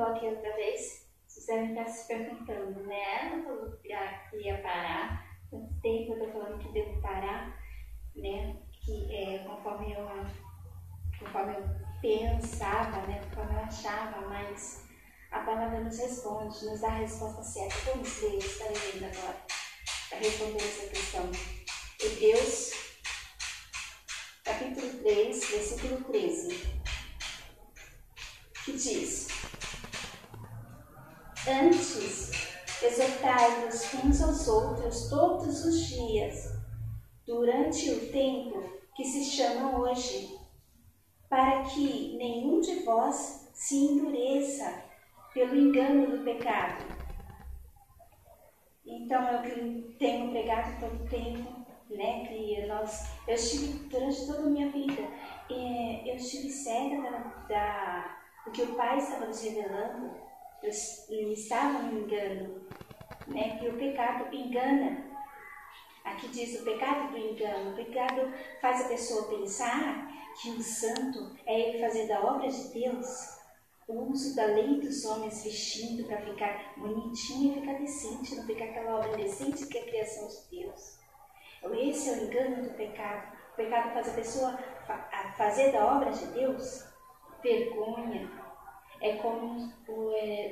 aqui outra vez, vocês devem estar se perguntando, né? Ela falou que ia parar, quanto tempo eu estou falando que devo parar, né? Que conforme eu pensava, né? Conforme eu achava, mas a palavra nos responde, nos dá a resposta certa. Vamos ler, estarei lendo agora, para responder essa questão. Hebreus, capítulo 3, versículo 13, que diz: Antes, exortai-vos uns aos outros todos os dias, durante o tempo que se chama hoje, para que nenhum de vós se endureça pelo engano do pecado. Então, é o que tenho pregado todo o tempo, né? Que eu estive durante toda a minha vida, eu estive cega do que o Pai estava nos revelando. Eu estava no engano, né? Que o pecado engana. Aqui diz o pecado do engano. O pecado faz a pessoa pensar que o santo é ele fazer da obra de Deus o uso da lei dos homens vestindo para ficar bonitinho e ficar decente, não ficar aquela obra decente que é a criação de Deus. Esse é o engano do pecado. O pecado faz a pessoa fazer da obra de Deus vergonha. É como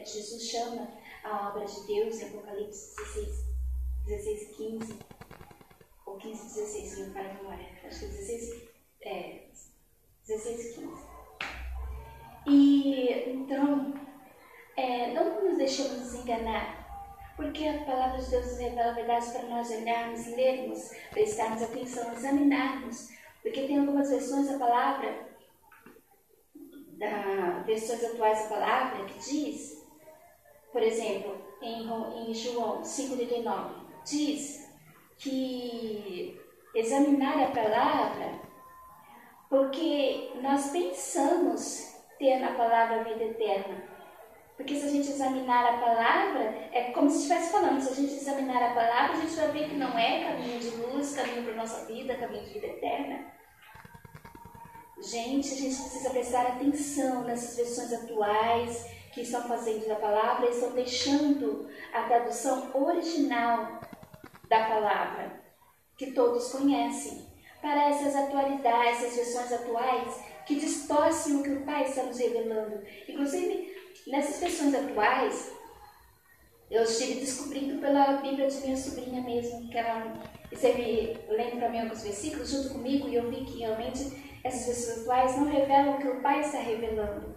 Jesus chama a obra de Deus em Apocalipse 16, 15, ou 15, 16, não para a memória, acho que 16, 15. E então, não nos deixemos desenganar, porque a palavra de Deus nos revela verdades para nós olharmos, lermos, prestarmos atenção, examinarmos, porque tem algumas versões da palavra, versões atuais da palavra, que diz, por exemplo, em João 5,39, diz que examinar a palavra, porque nós pensamos ter na palavra a vida eterna. Porque se a gente examinar a palavra, é como se estivesse falando, se a gente examinar a palavra, a gente vai ver que não é caminho de luz, caminho para a nossa vida, caminho de vida eterna. Gente, a gente precisa prestar atenção nessas versões atuais que estão fazendo da palavra e estão deixando a tradução original da palavra, que todos conhecem, para essas atualidades, essas versões atuais que distorcem o que o Pai está nos revelando. Inclusive, nessas versões atuais, eu estive descobrindo pela Bíblia de minha sobrinha mesmo, que ela esteve lendo para mim alguns versículos junto comigo, e eu vi que realmente essas versões atuais não revelam o que o Pai está revelando.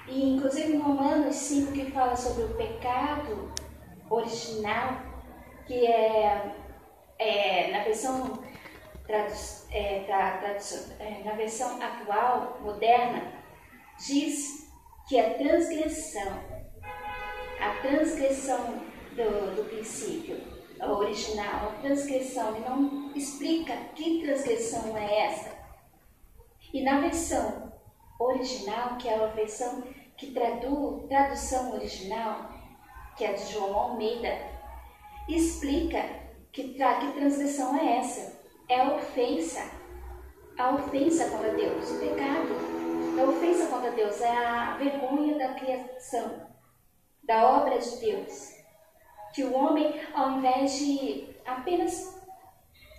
E inclusive em Romanos 5, que fala sobre o pecado original, que na versão na versão atual, moderna, diz que a transgressão do princípio, a original, a transgressão, ele não explica que transgressão é essa. E na versão original, que é a versão que tradução original, que é a de João Almeida, explica que transgressão é essa. É a ofensa contra Deus, o pecado. A ofensa contra Deus é a vergonha da criação, da obra de Deus. Que o homem, ao invés de apenas,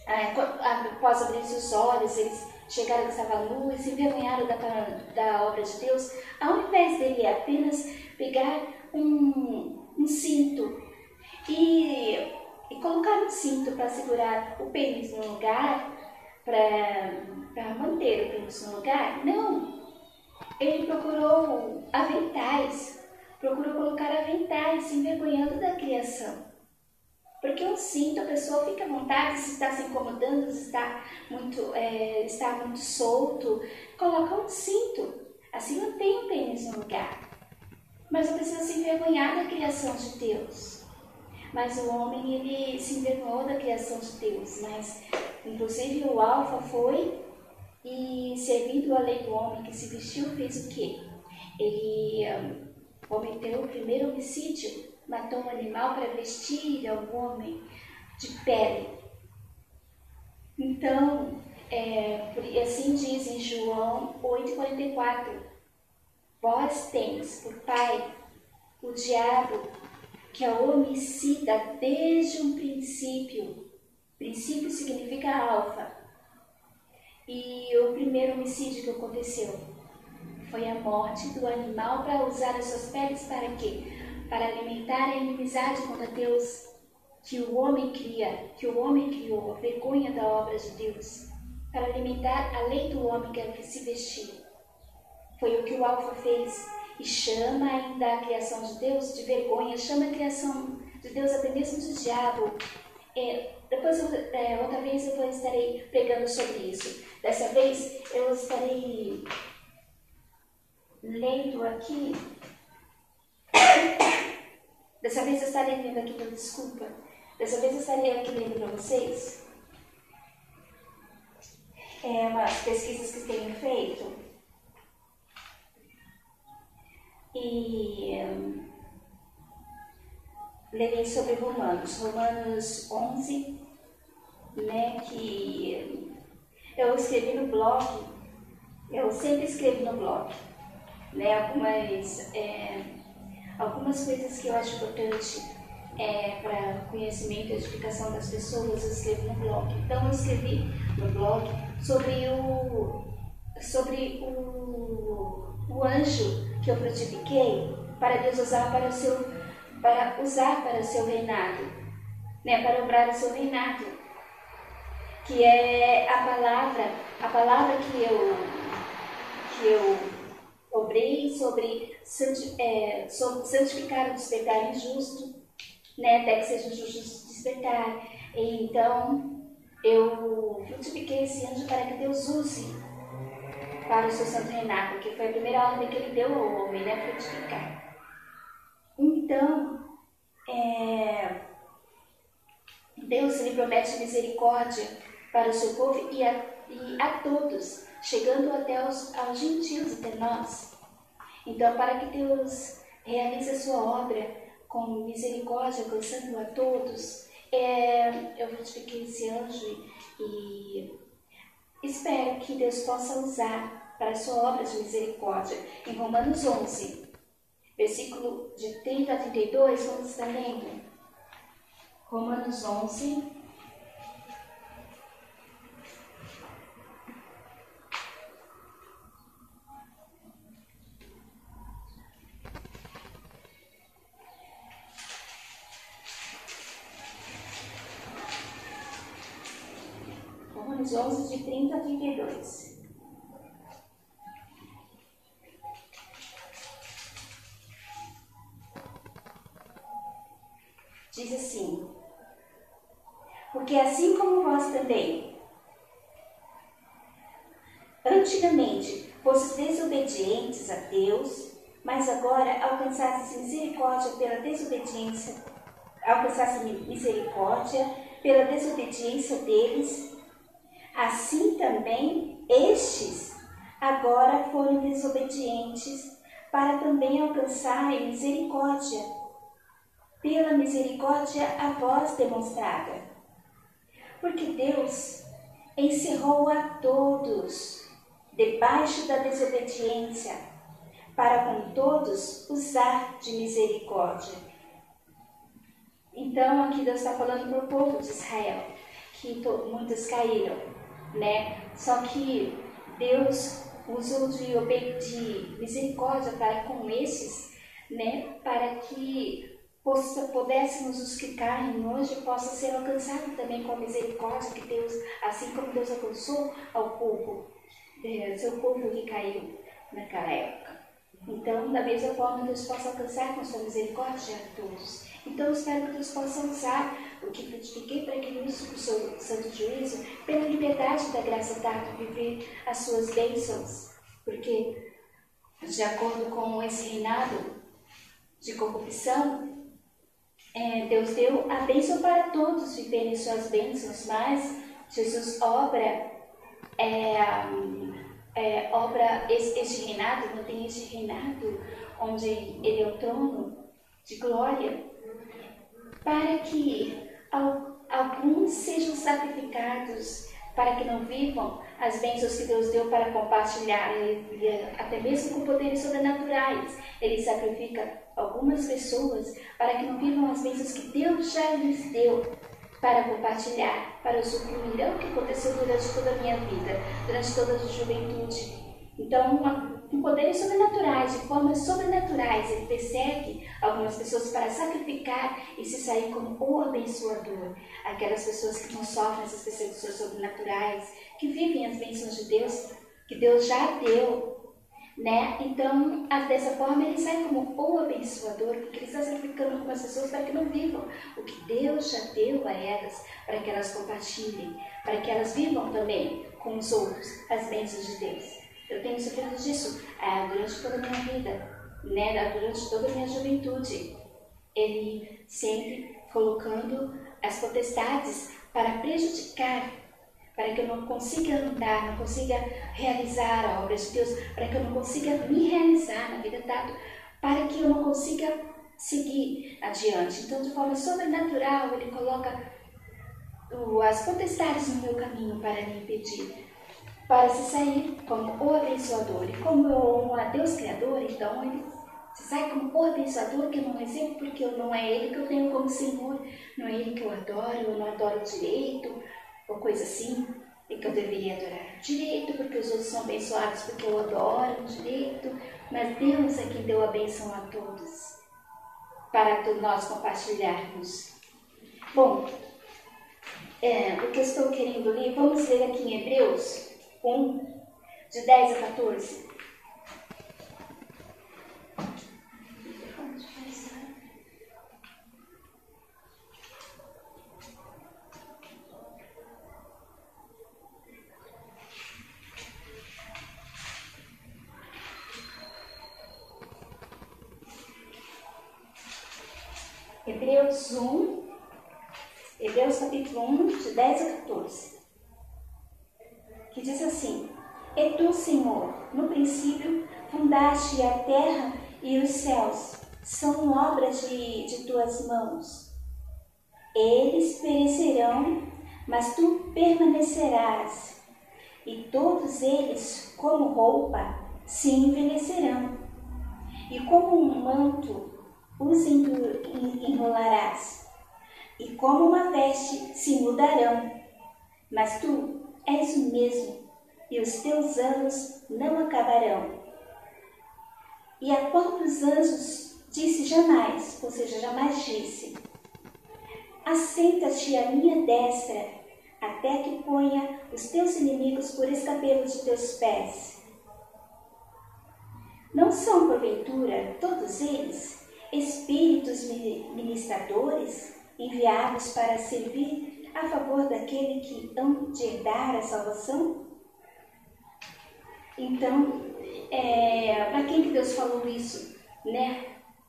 após abrir seus olhos, eles chegaram que estava nu e se envergonharam da obra de Deus, ao invés dele apenas pegar um cinto e colocar um cinto para segurar o pênis no lugar, para manter o pênis no lugar, não. Ele procurou colocar aventais, se envergonhando da criação. Porque um cinto, a pessoa fica à vontade, se está se incomodando, se está muito solto, coloca um cinto. Assim não tem o pênis no lugar. Mas não precisa se envergonhar da criação de Deus. Mas o homem, ele se envergonhou da criação de Deus. Mas, inclusive, o Alfa foi e, servindo a lei do homem que se vestiu, fez o quê? Ele cometeu o primeiro homicídio, matou um animal para vestir ao homem de pele. Então, assim diz em João 8,44, Vós tendes por pai o diabo, que é o homicida desde um princípio. Princípio significa alfa. E o primeiro homicídio que aconteceu foi a morte do animal para usar as suas peles para quê? Para alimentar a inimizade contra Deus que o homem criou, a vergonha da obra de Deus, para alimentar a lei do homem que é que se vestiu. Foi o que o alfa fez e chama ainda a criação de Deus de vergonha, chama a criação de Deus até mesmo de diabo. Outra vez eu estarei pregando sobre isso. Dessa vez eu estarei lendo aqui. Dessa vez eu estarei lendo aqui, desculpa. Dessa vez eu estarei aqui lendo para vocês umas pesquisas que tenho feito. E lerei sobre Romanos 11, né, que eu escrevi no blog, eu sempre escrevo no blog, né, algumas coisas que eu acho importante para conhecimento e edificação das pessoas, eu escrevo no blog. Então eu escrevi no blog sobre o anjo que eu frutifiquei para Deus usar para o seu reinado, né, para obrar o seu reinado, que é a palavra que eu obrei sobre santificar o despertar injusto, né, até que seja justo o despertar. E então eu frutifiquei esse anjo para que Deus use para o seu santo reinado, que foi a primeira ordem que ele deu ao homem, né, frutificar. Então, Deus lhe promete misericórdia para o seu povo e a todos, chegando até aos gentios, até nós. Então, para que Deus realize a sua obra com misericórdia, alcançando a todos, eu frutifiquei esse anjo e espero que Deus possa usar para a sua obra de misericórdia. Em Romanos 11, versículo de 30 a 32, vamos estar lendo. Romanos 11. Romanos 11, de 30 a 32. Diz assim: porque assim como vós também, antigamente, fostes desobedientes a Deus, mas agora alcançastes misericórdia pela desobediência deles, assim também estes agora foram desobedientes para também alcançarem misericórdia, pela misericórdia a vós demonstrada. Porque Deus encerrou a todos debaixo da desobediência, para com todos usar de misericórdia. Então aqui Deus está falando para o povo de Israel, que muitos caíram, né? Só que Deus usou de misericórdia para com esses, né? Para que pudéssemos os que caem hoje possa ser alcançado também com a misericórdia que Deus, assim como Deus alcançou ao povo, seu povo que caiu naquela época. Então, da mesma forma, Deus possa alcançar com sua misericórdia a todos. Então, eu espero que Deus possa usar o que frutifiquei para que ele use o seu santo juízo, pela liberdade da graça dada, viver as suas bênçãos. Porque, de acordo com esse reinado de corrupção, Deus deu a bênção para todos viverem suas bênçãos, mas Jesus obra este reinado, não tem este reinado onde ele é o trono de glória, para que alguns sejam sacrificados, para que não vivam as bênçãos que Deus deu para compartilhar, até mesmo com poderes sobrenaturais. Ele sacrifica algumas pessoas para que não vivam as bênçãos que Deus já lhes deu, para compartilhar, para usufruir. É o que aconteceu durante toda a minha vida, durante toda a juventude. Então, com poderes sobrenaturais, de formas sobrenaturais, ele persegue algumas pessoas para sacrificar e se sair como o abençoador. Aquelas pessoas que não sofrem essas perseguições sobrenaturais, que vivem as bênçãos de Deus, que Deus já deu, né? Então, dessa forma, ele sai como o abençoador, porque ele está sacrificando algumas pessoas para que não vivam o que Deus já deu a elas, para que elas compartilhem, para que elas vivam também com os outros as bênçãos de Deus. Eu tenho sofrido disso durante toda a minha vida, né? Durante toda a minha juventude. Ele sempre colocando as potestades para prejudicar, para que eu não consiga andar, não consiga realizar a obra de Deus, para que eu não consiga me realizar na vida dada, para que eu não consiga seguir adiante. Então, de forma sobrenatural, ele coloca as potestades no meu caminho para me impedir, para se sair como o abençoador. E como eu amo a Deus Criador, então ele se sai como o abençoador, que eu não recebo porque não é Ele que eu tenho como Senhor, não é Ele que eu não adoro direito, ou coisa assim, e que eu deveria adorar direito, porque os outros são abençoados porque eu adoro direito, mas Deus é quem deu a bênção a todos, para nós compartilharmos. Bom, o que eu estou querendo ler, vamos ler aqui em Hebreus 1, de 10 a 14. Hebreus capítulo 1, de 10 a 14, que diz assim: E tu, Senhor, no princípio fundaste a terra e os céus, são obras de tuas mãos. Eles perecerão, mas tu permanecerás, e todos eles, como roupa, se envelhecerão, e como um manto os enrolarás, e como uma veste se mudarão, mas tu és o mesmo, e os teus anos não acabarão. E a qual dos anjos disse jamais, ou seja, jamais disse: Assenta-te à minha destra, até que ponha os teus inimigos por escabelo de teus pés. Não são, porventura, todos eles espíritos ministradores, enviados para servir a favor daquele que hão de herdar a salvação? Então, para quem que Deus falou isso, né?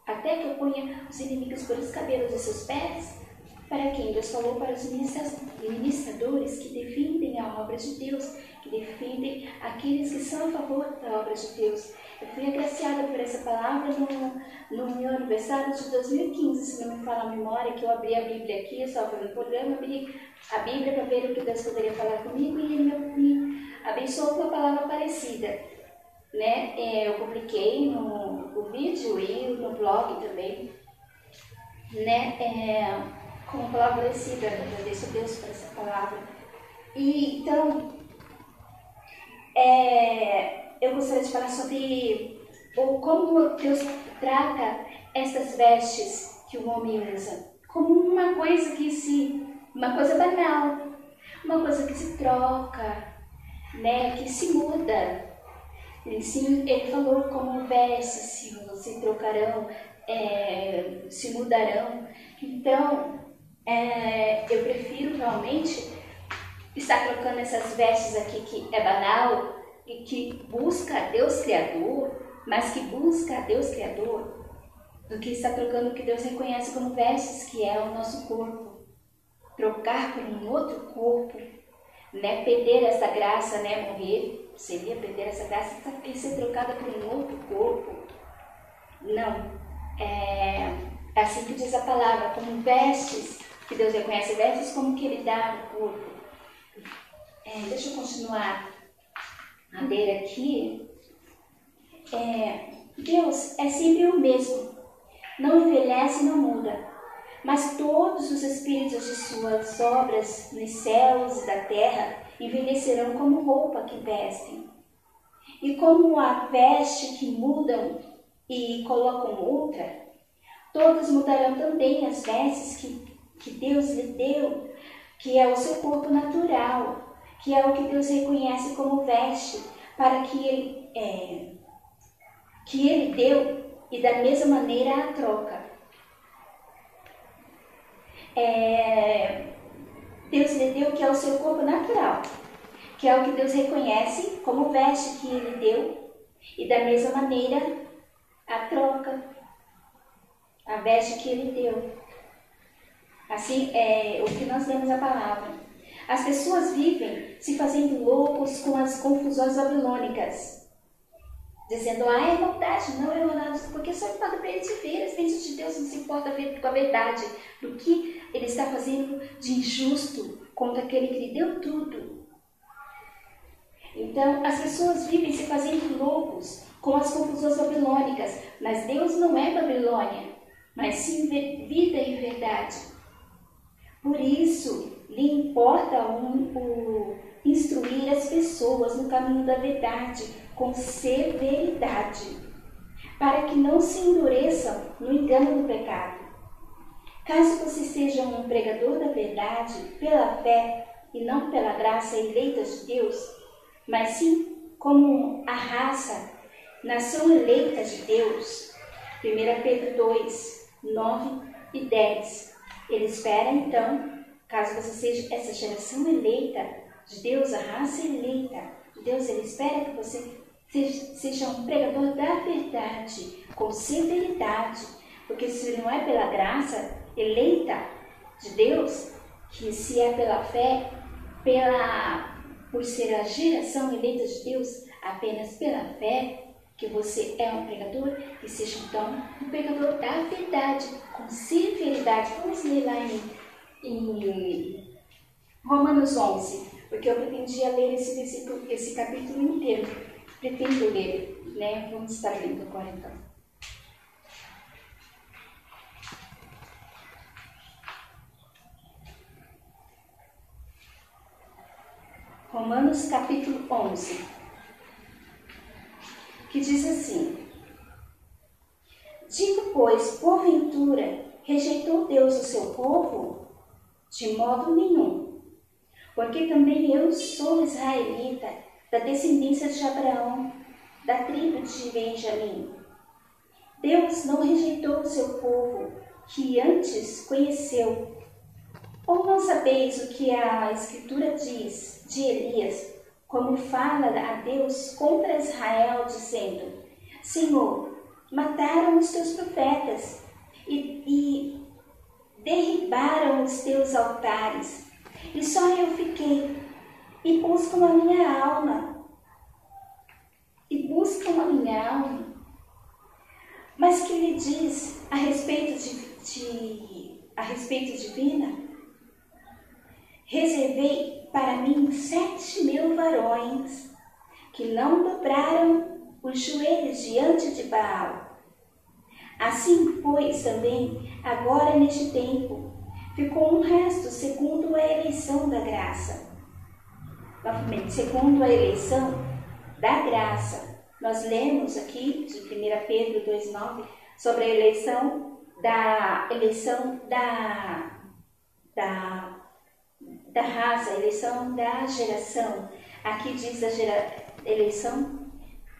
Até que eu ponha os inimigos pelos cabelos de seus pés? Para quem Deus falou? Para os ministradores que defendem a obra de Deus, que defendem aqueles que são a favor da obra de Deus. Eu fui agraciada por essa palavra no meu aniversário de 2015, se não me falha a memória, que eu abri a Bíblia aqui, eu estava fazendo o programa, abri a Bíblia para ver o que Deus poderia falar comigo, e Ele me abençoou com uma palavra parecida, né? Eu publiquei no vídeo e no blog também, né? Com uma palavra parecida. Eu agradeço a Deus por essa palavra. E então, eu gostaria de falar sobre como Deus trata essas vestes que o homem usa, como uma coisa uma coisa banal, uma coisa que se troca, né, que se muda. Ele falou como vestes se trocarão, se mudarão. Então, eu prefiro realmente estar colocando essas vestes aqui que é banal e que busca a Deus Criador, mas que busca a Deus Criador, do que estar trocando o que Deus reconhece como vestes, que é o nosso corpo. Trocar por um outro corpo, né? Perder essa graça, né? Morrer seria perder essa graça e ser trocada por um outro corpo. Não. É assim que diz a palavra, como vestes que Deus reconhece, vestes como que Ele dá no corpo. Deixa eu continuar ler aqui, Deus é sempre o mesmo, não envelhece e não muda, mas todos os espíritos de suas obras nos céus e da terra envelhecerão como roupa que vestem. E como a veste que mudam e colocam outra, todos mudarão também as vestes que Deus lhe deu, que é o seu corpo natural, que é o que Deus reconhece como veste, para que Ele deu, e da mesma maneira a troca. Deus lhe deu que é o seu corpo natural, que é o que Deus reconhece como veste que Ele deu, e da mesma maneira a troca, a veste que Ele deu. Assim é o que nós lemos a palavra. As pessoas vivem se fazendo loucos com as confusões babilônicas, dizendo, é maldade, não é maldade, porque só importa para eles viver. As bênçãos de Deus não se importa com a verdade, do que Ele está fazendo de injusto contra aquele que lhe deu tudo. Então, as pessoas vivem se fazendo loucos com as confusões babilônicas, mas Deus não é Babilônia, mas sim vida e verdade. Por isso, lhe importa instruir as pessoas no caminho da verdade com severidade, para que não se endureçam no engano do pecado. Caso você seja um pregador da verdade pela fé e não pela graça eleita de Deus, mas sim como a raça, nação eleita de Deus, 1 Pedro 2, 9 e 10. Ele espera então, caso você seja essa geração eleita de Deus, a raça eleita de Deus, Ele espera que você seja um pregador da verdade, com severidade, porque se não é pela graça eleita de Deus, que se é pela fé, por ser a geração eleita de Deus, apenas pela fé, que você é um pregador, que seja então um pregador da verdade, com severidade. Vamos ler lá em Romanos 11, porque eu pretendia ler esse capítulo inteiro. Pretendo ler, né? Vamos estar lendo agora então. Romanos capítulo 11, que diz assim: digo, pois, porventura, rejeitou Deus o seu povo? De modo nenhum, porque também eu sou israelita, da descendência de Abraão, da tribo de Benjamim. Deus não rejeitou o seu povo, que antes conheceu. Ou não sabeis o que a Escritura diz de Elias, como fala a Deus contra Israel, dizendo: Senhor, mataram os teus profetas e derribaram os teus altares, e só eu fiquei, e buscam a minha alma. Mas que lhe diz a respeito de Vina? Reservei para mim 7.000 varões, que não dobraram os joelhos diante de Baal. Assim, pois, também, agora neste tempo, ficou um resto segundo a eleição da graça. Novamente, segundo a eleição da graça. Nós lemos aqui, de 1 Pedro 2,9, sobre a eleição da raça, a eleição da geração. Aqui diz a eleição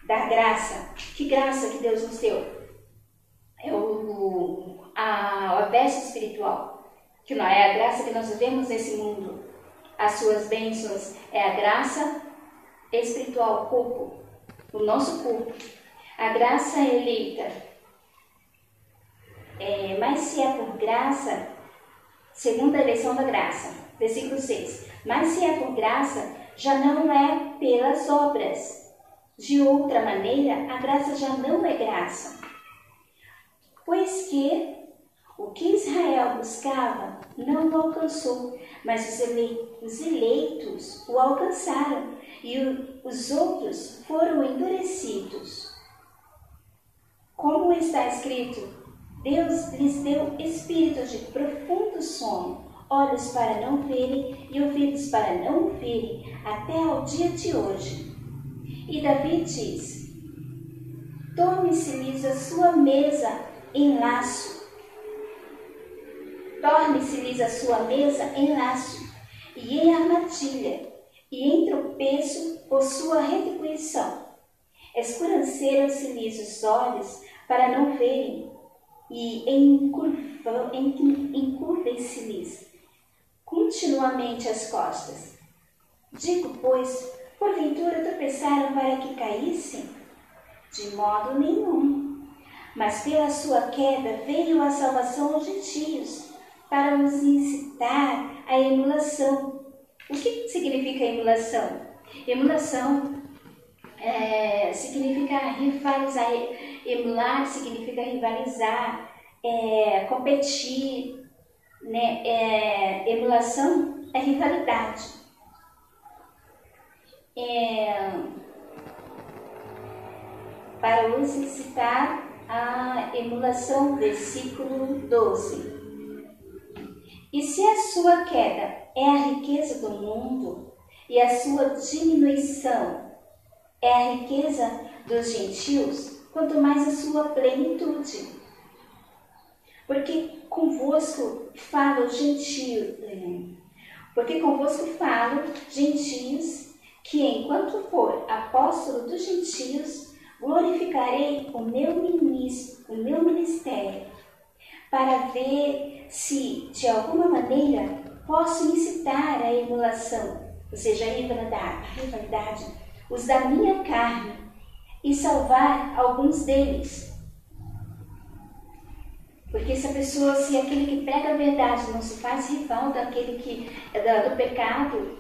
da graça. Que graça que Deus nos deu? É a veste espiritual, que não é a graça que nós vivemos nesse mundo. As suas bênçãos é a graça espiritual, o corpo, o nosso corpo. A graça eleita. Mas se é por graça, segundo a eleição da graça, versículo 6. Mas se é por graça, já não é pelas obras. De outra maneira, a graça já não é graça. Pois que O que Israel buscava não o alcançou, mas os eleitos o alcançaram e os outros foram endurecidos. Como está escrito, Deus lhes deu espírito de profundo sono, olhos para não verem e ouvidos para não ouvirem, até ao dia de hoje. E Davi diz: torne-se-lhes a sua mesa em laço. Torne-se-lhes a sua mesa em laço, e em armadilha, e em tropeço por sua retribuição. Escureceu-se-lhes os olhos para não verem, e encurvem-se-lhes continuamente as costas. Digo, pois, porventura tropeçaram para que caíssem? De modo nenhum. Mas pela sua queda veio a salvação aos gentios, para os incitar à emulação. O que significa emulação? Emulação significa rivalizar. Emular significa rivalizar, competir, né? Emulação é rivalidade. Para os incitar à emulação, versículo 12. E se a sua queda é a riqueza do mundo, e a sua diminuição é a riqueza dos gentios, quanto mais a sua plenitude. Porque convosco falo gentios, que enquanto for apóstolo dos gentios, glorificarei o meu ministério, para ver se, de alguma maneira, posso incitar a emulação, ou seja, a rivalidade, os da minha carne, e salvar alguns deles. Porque se aquele que prega a verdade não se faz rival daquele que do pecado,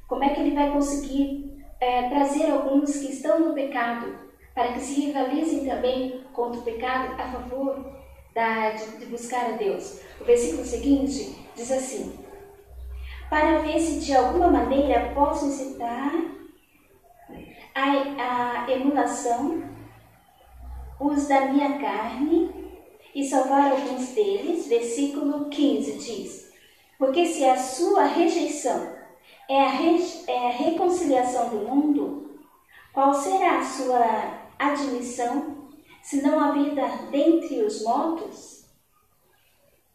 como é que ele vai conseguir trazer alguns que estão no pecado, para que se rivalizem também contra o pecado a favor de buscar a Deus? O versículo seguinte diz assim: para ver se de alguma maneira posso incitar a emulação, os da minha carne, e salvar alguns deles. Versículo 15 diz: porque se a sua rejeição é a reconciliação do mundo, qual será a sua admissão, se não a vida dentre os mortos?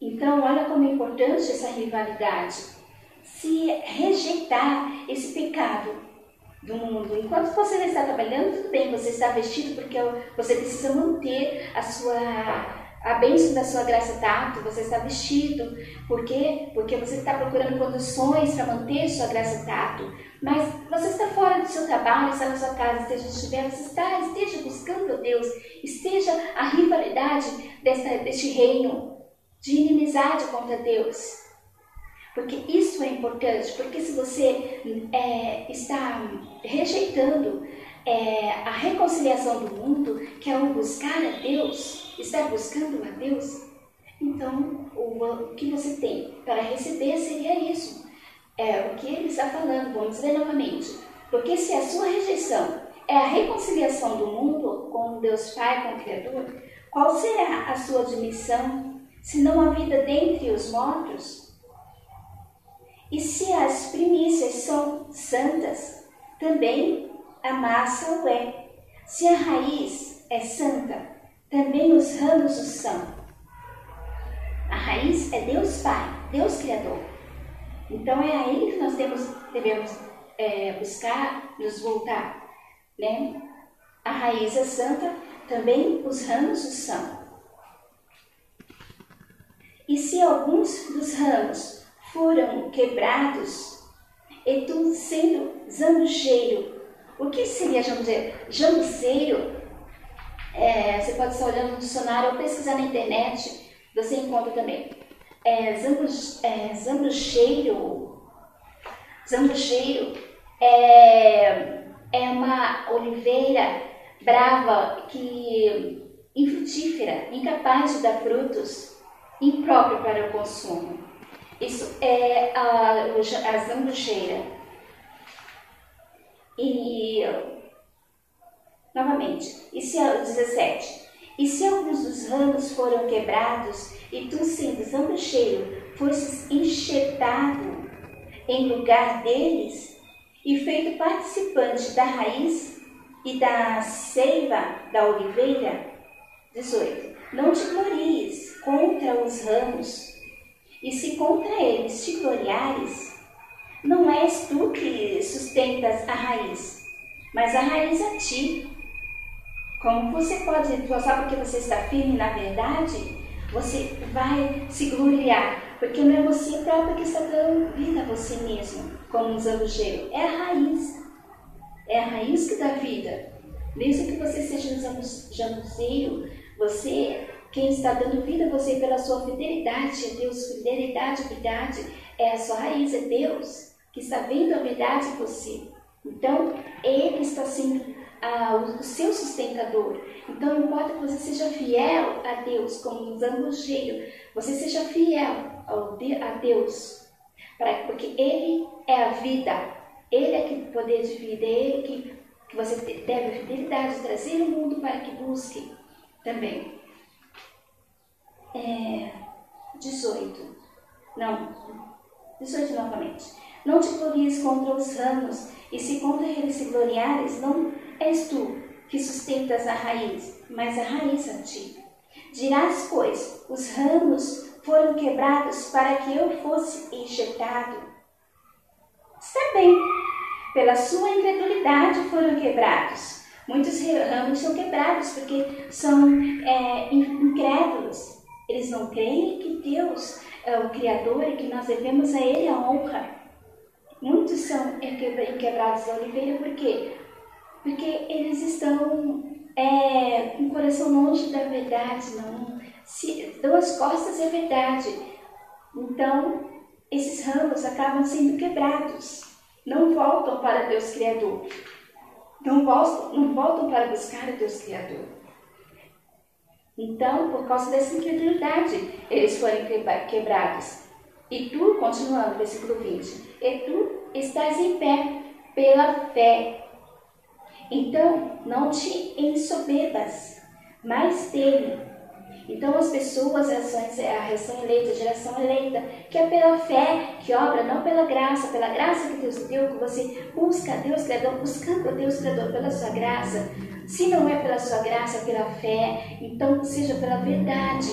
Então, olha como é importante essa rivalidade. Se rejeitar esse pecado do mundo, enquanto você está trabalhando, tudo bem, você está vestido porque você precisa manter a bênção da sua graça tato, você está vestido. Por quê? Porque você está procurando condições para manter sua graça tato. Mas você está fora do seu trabalho, está na sua casa, esteja buscando a Deus, esteja a rivalidade deste reino de inimizade contra Deus. Porque isso é importante, porque se você está rejeitando a reconciliação do mundo, que é o buscar a Deus, estar buscando a Deus, então o que você tem para receber seria isso. O que ele está falando, vamos ver novamente. Porque se a sua rejeição é a reconciliação do mundo com Deus Pai, com o Criador, qual será a sua admissão, se não a vida dentre os mortos? E se as primícias são santas, também a massa o é. Se a raiz é santa, também os ramos o são. A raiz é Deus Pai, Deus Criador. Então é a Ele que nós devemos buscar, nos voltar, né? A raiz é santa, também os ramos o são. E se alguns dos ramos foram quebrados, e tu sendo zambujeiro. O que seria jambujeiro? Jambuzeiro, você pode estar olhando no dicionário ou pesquisar na internet, você encontra também. Zambujeiro é uma oliveira brava, infrutífera, incapaz de dar frutos. impróprio para o consumo. Isso é a zambujeira. E, novamente, e se 17. E se alguns dos ramos foram quebrados, e tu, sendo zambujeiro, fosses enxertado em lugar deles, e feito participante da raiz e da seiva da oliveira. 18. Não te glories contra os ramos, e se contra eles te gloriares, não és tu que sustentas a raiz, mas a raiz a ti. Como você pode, só porque você está firme na verdade, você vai se gloriar, porque não é você próprio que está dando vida a você mesmo, como um zambujeiro. É a raiz. É a raiz que dá vida. Mesmo que você seja um zambujeiro, você, quem está dando vida a você pela sua fidelidade a Deus, fidelidade à verdade, é a sua raiz, é Deus que está vendo a verdade em você. Então, Ele está sendo o seu sustentador. Então, não importa que você seja fiel a Deus, como um zambujeiro, você seja fiel a Deus, porque Ele é a vida, Ele é o poder de vida, é Ele que você deve a fidelidade, trazer o mundo para que busque também. 18 novamente. Não te glories contra os ramos, e se contra eles se gloriares, não és tu que sustentas a raiz, mas a raiz a ti. Dirás, pois, os ramos foram quebrados para que eu fosse enxertado. Está bem, pela sua incredulidade foram quebrados. Muitos ramos são quebrados porque são incrédulos. Eles não creem que Deus é o Criador e que nós devemos a Ele a honra. Muitos são quebrados da oliveira, por quê? Porque eles estão com o coração longe da verdade, não se dão as costas à verdade. Então, esses ramos acabam sendo quebrados, não voltam para Deus Criador, não voltam para buscar o Deus Criador. Então, por causa dessa incredulidade, eles foram quebrados. E tu, continuando, versículo 20, e tu estás em pé pela fé. Então, não te ensoberbas, mas teme. Então, as pessoas, a ração eleita, a geração eleita, que é pela fé, que obra, não pela graça que Deus deu, que você busca a Deus Criador, buscando a Deus Criador pela sua graça. Se não é pela sua graça, pela fé, então seja pela verdade,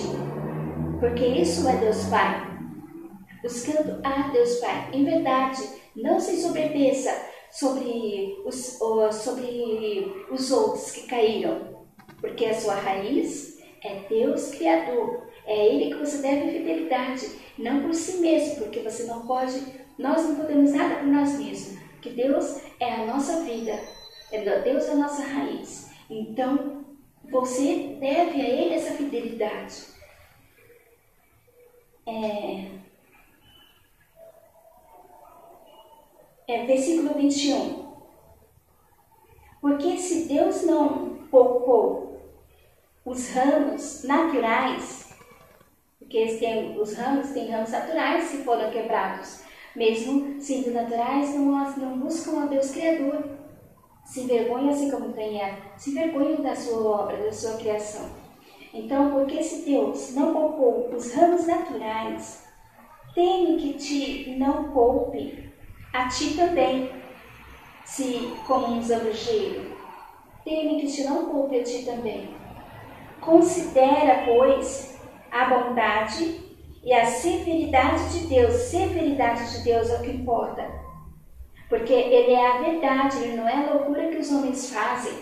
porque isso é Deus Pai. Buscando a Deus Pai, em verdade, não se ensoberbeça sobre os outros que caíram, porque a sua raiz é Deus Criador, é Ele que você deve fidelidade, não por si mesmo, porque nós não podemos nada por nós mesmos, porque Deus é a nossa vida, Deus é a nossa raiz, então você deve a Ele essa fidelidade. Versículo 21. Porque se Deus não poupou os ramos naturais, porque os ramos têm ramos naturais que foram quebrados, mesmo sendo naturais, não buscam a Deus Criador, se envergonham assim como Caim, se envergonham da sua obra, da sua criação. Então, porque se Deus não poupou os ramos naturais, teme que te não poupe a ti também, se como um zambujeiro, teme que te não poupe a ti também. Considera, pois, a bondade e a severidade de Deus. Severidade de Deus é o que importa, porque Ele é a verdade, Ele não é a loucura que os homens fazem,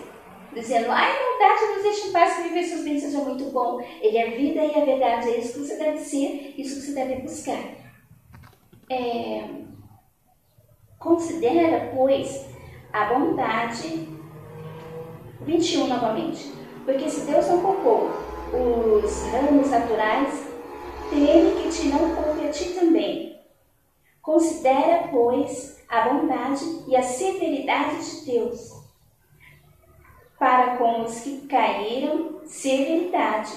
dizendo, verdade, nos deixe em paz, que viver seus bens seja muito bom. Ele é a vida e a verdade, é isso que você deve ser, isso que você deve buscar. Considera, pois, a bondade, 21 novamente, porque se Deus não poupou os ramos naturais, teme que te não poupe a ti também. Considera, pois, a bondade e a severidade de Deus, para com os que caíram, severidade,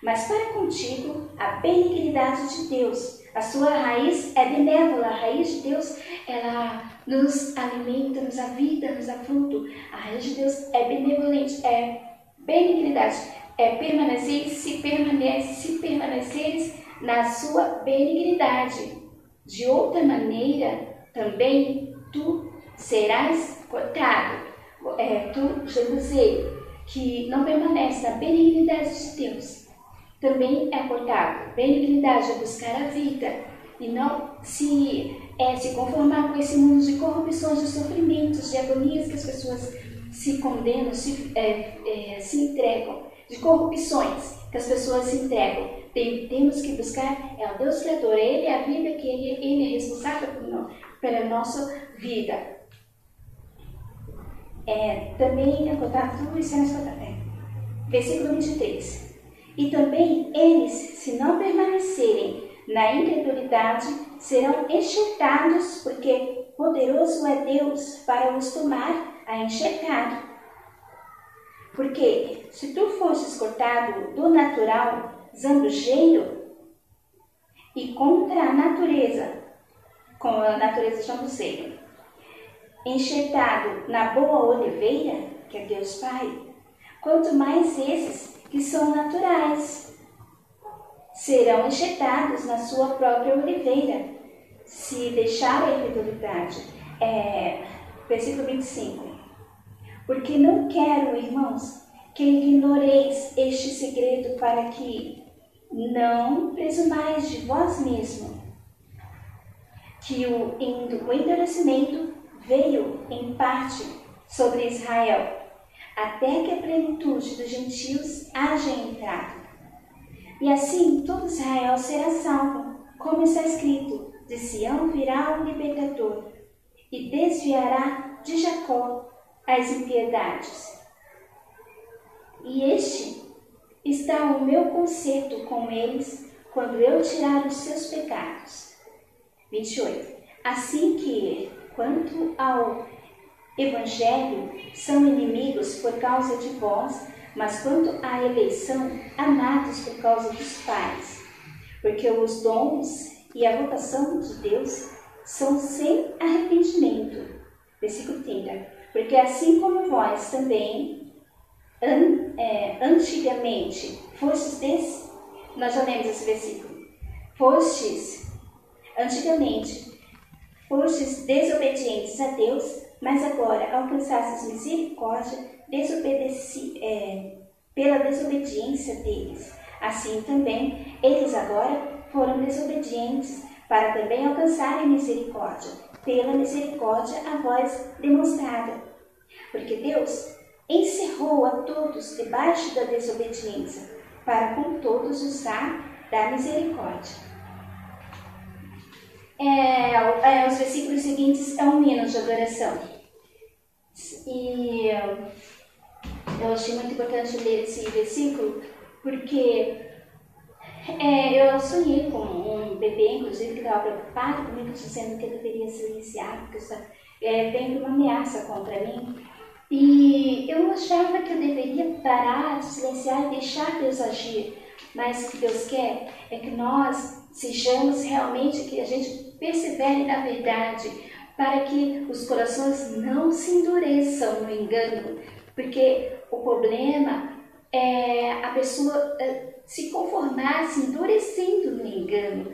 Mas para contigo, a benignidade de Deus, a sua raiz é benévola, a raiz de Deus, ela nos alimenta, nos dá vida, nos dá fruto. A raiz de Deus é benevolente, é benignidade, é permanecer, se permaneceres na sua benignidade. De outra maneira, também tu serás cortado. Tu, Jerusalém, que não permanece na benignidade de Deus, também é cortado. Benignidade é buscar a vida e não se conformar com esse mundo de corrupções, de sofrimentos, de agonias que as pessoas se condenam, se entregam, de corrupções que as pessoas se entregam. Temos que buscar o Deus Criador, Ele é a vida, que Ele é responsável pela nossa vida. Também é cortado tudo isso, versículo 23. E também eles, se não permanecerem na incredulidade, serão enxertados, porque poderoso é Deus para os tomar a enxertar. Porque se tu fosses cortado do natural, zambujeiro, e contra a natureza, com a natureza zambujeiro, enxertado na boa oliveira, que é Deus Pai, quanto mais esses que são naturais serão enxertados na sua própria oliveira, se deixar a incredulidade. Versículo 25. Porque não quero, irmãos, que ignoreis este segredo, para que não presumais de vós mesmo, que o endurecimento veio em parte sobre Israel, até que a plenitude dos gentios haja entrado. E assim todo Israel será salvo, como está escrito: de Sião virá o libertador, e desviará de Jacó as impiedades. E este está o meu conserto com eles, quando eu tirar os seus pecados. 28. Assim que, quanto ao Evangelho, são inimigos por causa de vós, mas quanto à eleição, amados por causa dos pais. Porque os dons e a vocação de Deus são sem arrependimento. Versículo 30. Porque assim como vós também, antigamente, nós já lemos esse versículo, antigamente, fostes desobedientes a Deus, mas agora alcançastes misericórdia pela desobediência deles. Assim também, eles agora foram desobedientes, para também alcançarem misericórdia, pela misericórdia a vós demonstrada. Porque Deus encerrou a todos debaixo da desobediência, para com todos usar da misericórdia. Os versículos seguintes é um hino de adoração. E eu achei muito importante ler esse versículo, porque eu sonhei com um bebê, inclusive, que estava preocupado comigo, dizendo que eu deveria silenciar, porque vem uma ameaça contra mim. E eu achava que eu deveria parar de silenciar e deixar Deus agir. Mas o que Deus quer é que nós sejamos realmente, que a gente persevere na verdade, para que os corações não se endureçam no engano. Porque o problema é a pessoa se conformar, se endurecendo no engano.